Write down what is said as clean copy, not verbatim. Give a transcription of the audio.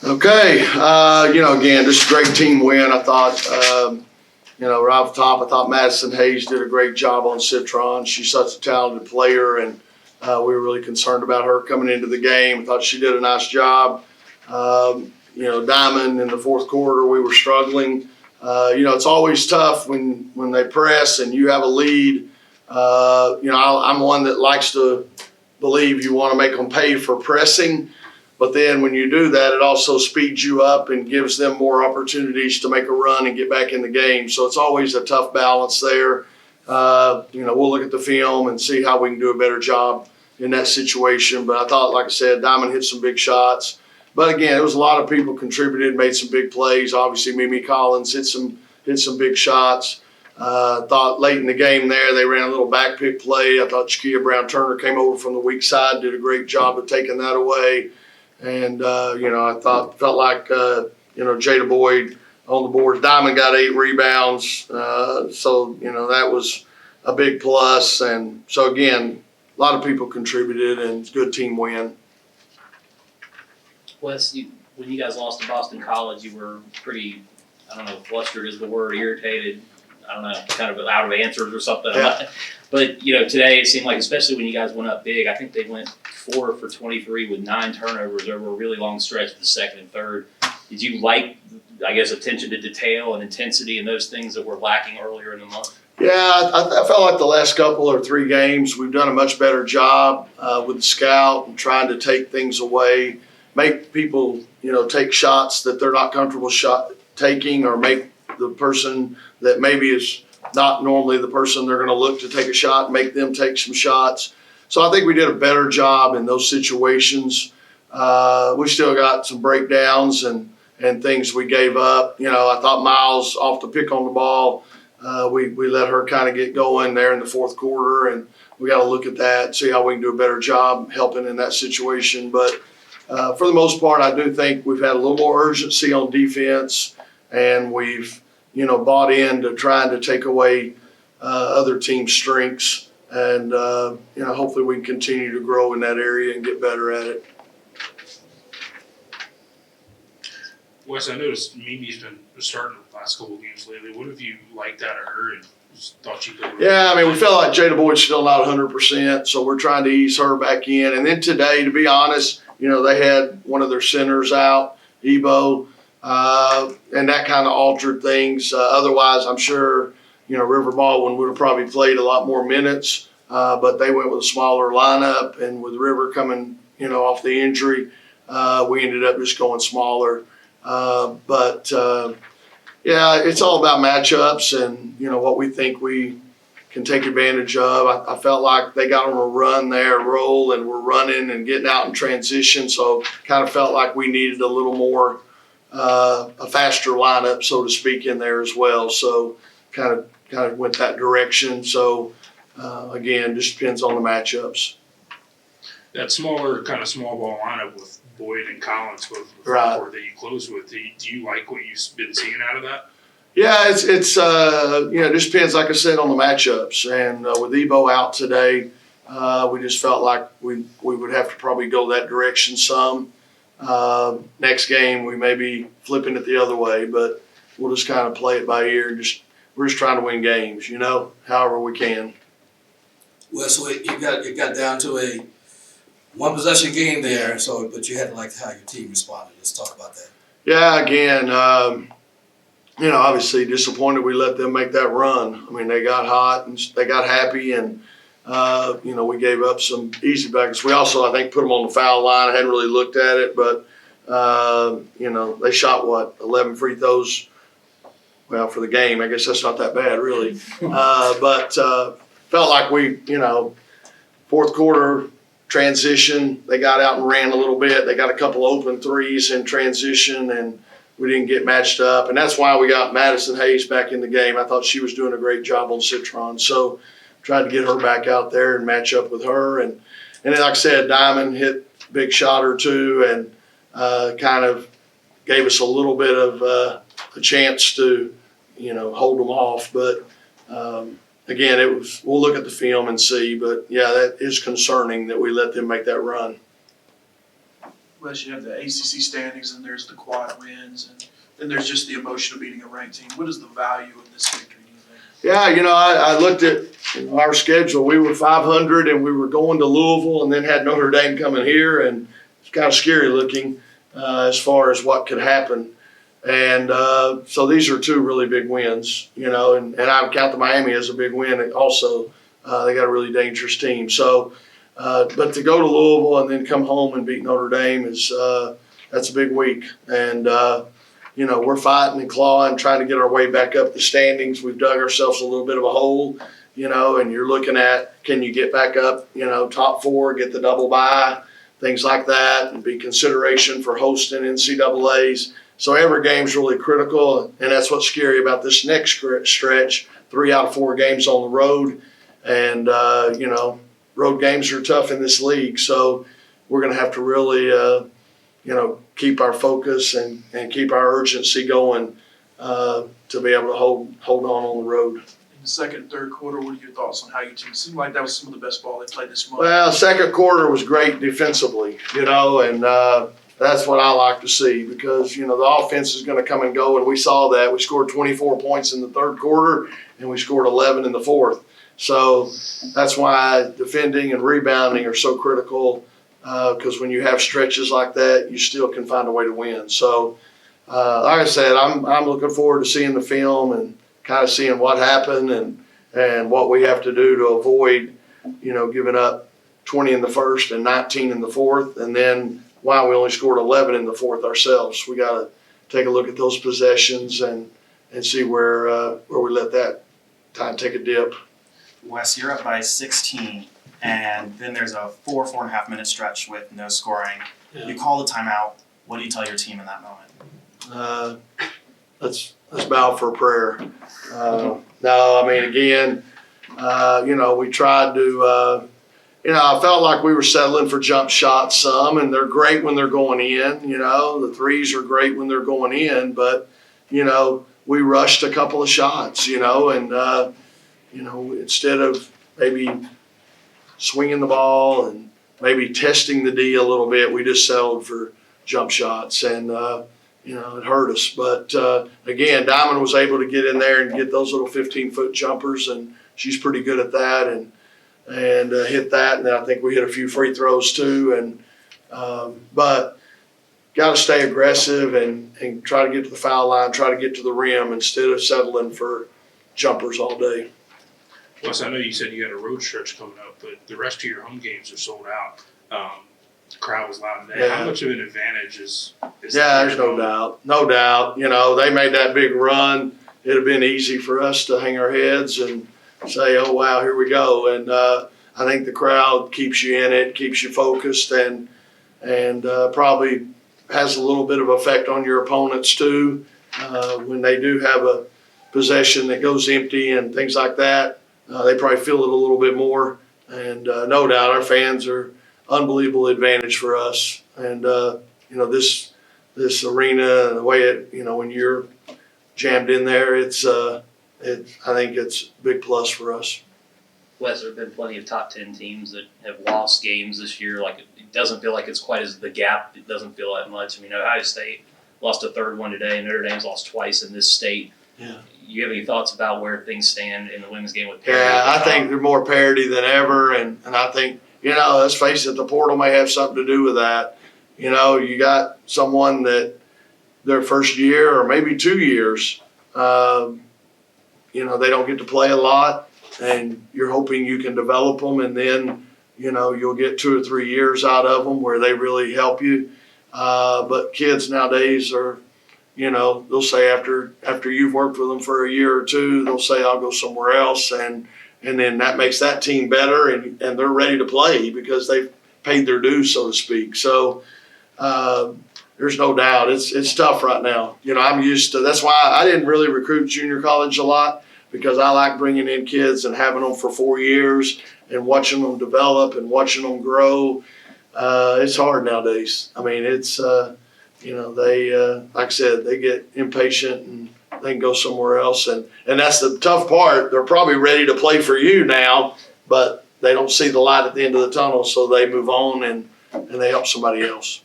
Okay, again, just a great team win. I thought, right off the top, I thought Madison Hayes did a great job on Citron. She's such a talented player, and we were really concerned about her coming into the game. I thought she did a nice job. Diamond in the fourth quarter, we were struggling. It's always tough when they press and you have a lead. I'm one that likes to believe you want to make them pay for pressing. But then when you do that, it also speeds you up and gives them more opportunities to make a run and get back in the game. So it's always a tough balance there. We'll look at the film and see how we can do a better job in that situation. But I thought, like I said, Diamond hit some big shots. But again, it was a lot of people contributed, made some big plays. Obviously, Mimi Collins hit some big shots. Thought late in the game there, they ran a little back pick play. I thought Shakia Brown-Turner came over from the weak side, did a great job of taking that away. And, I felt like, Jada Boyd on the board. Diamond got 8 rebounds. That was a big plus. And so, again, a lot of people contributed, and it's a good team win. Wes, when you guys lost to Boston College, you were pretty, I don't know, flustered is the word, irritated, I don't know, kind of out of answers or something. Yeah. But, today it seemed like, especially when you guys went up big, I think they went 4 for 23 with 9 turnovers over a really long stretch of the second and third. Did you like, attention to detail and intensity and those things that were lacking earlier in the month? Yeah, I felt like the last couple or 3 games we've done a much better job with the scout and trying to take things away, make people, take shots that they're not comfortable taking, or make the person that maybe is not normally the person they're going to look to take a shot, make them take some shots. So I think we did a better job in those situations. We still got some breakdowns and things we gave up. I thought Miles off the pick on the ball, we let her kind of get going there in the fourth quarter, and we got to look at that, see how we can do a better job helping in that situation. But for the most part, I do think we've had a little more urgency on defense, and we've, bought into trying to take away other team strengths. And, hopefully we can continue to grow in that area and get better at it. Wes, I noticed Mimi's been starting the last couple of games lately. What have you liked out of her and thought she could? Yeah, we felt like Jada Boyd's still not 100%, so we're trying to ease her back in. And then today, to be honest, they had one of their centers out, Ebo, and that kind of altered things. Otherwise, I'm sure, River Baldwin would have probably played a lot more minutes, but they went with a smaller lineup, and with River coming, off the injury, we ended up just going smaller. It's all about matchups and, what we think we can take advantage of. I felt like they got on a run there, roll, and we're running and getting out in transition. So kind of felt like we needed a little more, a faster lineup, so to speak, in there as well. So kind of went that direction. So, again, just depends on the matchups. That smaller, kind of small ball lineup with Boyd and Collins, both the Right. that you closed with, do you like what you've been seeing out of that? Yeah, it just depends, like I said, on the matchups. And with Ebo out today, we just felt like we would have to probably go that direction some. Next game, we may be flipping it the other way, but we'll just kind of play it by ear. And we're just trying to win games, however we can. Well, so you got down to a one possession game there, but you had to like how your team responded. Let's talk about that. Yeah, again, obviously disappointed we let them make that run. They got hot and they got happy, and we gave up some easy buckets. We also, I think, put them on the foul line. I hadn't really looked at it, but they shot 11 free throws. Well, for the game, I guess that's not that bad, really. But felt like we, fourth quarter transition, they got out and ran a little bit. They got a couple open threes in transition, and we didn't get matched up. And that's why we got Madison Hayes back in the game. I thought she was doing a great job on Citron. So tried to get her back out there and match up with her. And then, like I said, Diamond hit a big shot or two, and kind of gave us a little bit of a chance to, hold them off. But again, we'll look at the film and see. But yeah, that is concerning that we let them make that run. Wes, you have the ACC standings, and there's the quad wins, and then there's just the emotion of beating a ranked team. What is the value of this victory, do you think? Yeah, I looked at our schedule. We were 500 and we were going to Louisville and then had Notre Dame coming here, and it's kind of scary looking as far as what could happen. And so these are two really big wins, and I would count the Miami as a big win also. They got a really dangerous team. So, but to go to Louisville and then come home and beat Notre Dame that's a big week. And, we're fighting and clawing, trying to get our way back up the standings. We've dug ourselves a little bit of a hole, and you're looking at, can you get back up, top 4, get the double bye, things like that, and be consideration for hosting NCAAs. So every game's really critical, and that's what's scary about this next stretch, 3 out of 4 games on the road. And, road games are tough in this league. So we're going to have to really, keep our focus and keep our urgency going to be able to hold on the road. In the second and third quarter, what are your thoughts on how your team? It seemed like that was some of the best ball they played this month. Well, second quarter was great defensively, and that's what I like to see because, the offense is going to come and go, and we saw that. We scored 24 points in the third quarter, and we scored 11 in the fourth. So that's why defending and rebounding are so critical because when you have stretches like that, you still can find a way to win. So, like I said, I'm looking forward to seeing the film and kind of seeing what happened and what we have to do to avoid, giving up 20 in the first and 19 in the fourth, and then why we only scored 11 in the fourth ourselves. We got to take a look at those possessions and see where we let that time take a dip. Wes, you're up by 16, and then there's a 4.5 minute stretch with no scoring. Yeah. You call the timeout. What do you tell your team in that moment? Let's bow for a prayer. No, I mean, again, we tried to, I felt like we were settling for jump shots some, and they're great when they're going in, the threes are great when they're going in, but, we rushed a couple of shots, and, instead of maybe swinging the ball and maybe testing the D a little bit, we just settled for jump shots, and it hurt us. But again, Diamond was able to get in there and get those little 15-foot jumpers, and she's pretty good at that, and hit that. And then I think we hit a few free throws too. But got to stay aggressive and try to get to the foul line, try to get to the rim instead of settling for jumpers all day. Wes, I know you said you had a road stretch coming up, but the rest of your home games are sold out. The crowd was loud today. Yeah. How much of an advantage is Yeah, there's no doubt. No doubt. They made that big run. It'd have been easy for us to hang our heads and say, oh, wow, here we go. And I think the crowd keeps you in it, keeps you focused, and probably has a little bit of effect on your opponents too. When they do have a possession that goes empty and things like that, they probably feel it a little bit more. And no doubt our fans are unbelievable advantage for us. And, this arena and the way it, when you're jammed in there, I think it's a big plus for us. Wes, there have been plenty of top 10 teams that have lost games this year. Like, it doesn't feel like it's quite as the gap. It doesn't feel that much. I mean, Ohio State lost a third one today, and Notre Dame's lost twice in this state. Yeah. You have any thoughts about where things stand in the women's game with parity? Yeah, I think they're more parity than ever, and I think, let's face it, the portal may have something to do with that. You got someone that their first year or maybe 2 years, they don't get to play a lot, and you're hoping you can develop them, and then, you'll get 2 or 3 years out of them where they really help you. But kids nowadays are, they'll say after you've worked with them for a year or two, they'll say, I'll go somewhere else. And then that makes that team better, and they're ready to play because they've paid their dues, so to speak. So there's no doubt it's tough right now. I'm used to, that's why I didn't really recruit junior college a lot, because I like bringing in kids and having them for 4 years and watching them develop and watching them grow. It's hard nowadays. I mean, it's, they, like I said, they get impatient and they can go somewhere else. And that's the tough part. They're probably ready to play for you now, but they don't see the light at the end of the tunnel, so they move on and they help somebody else.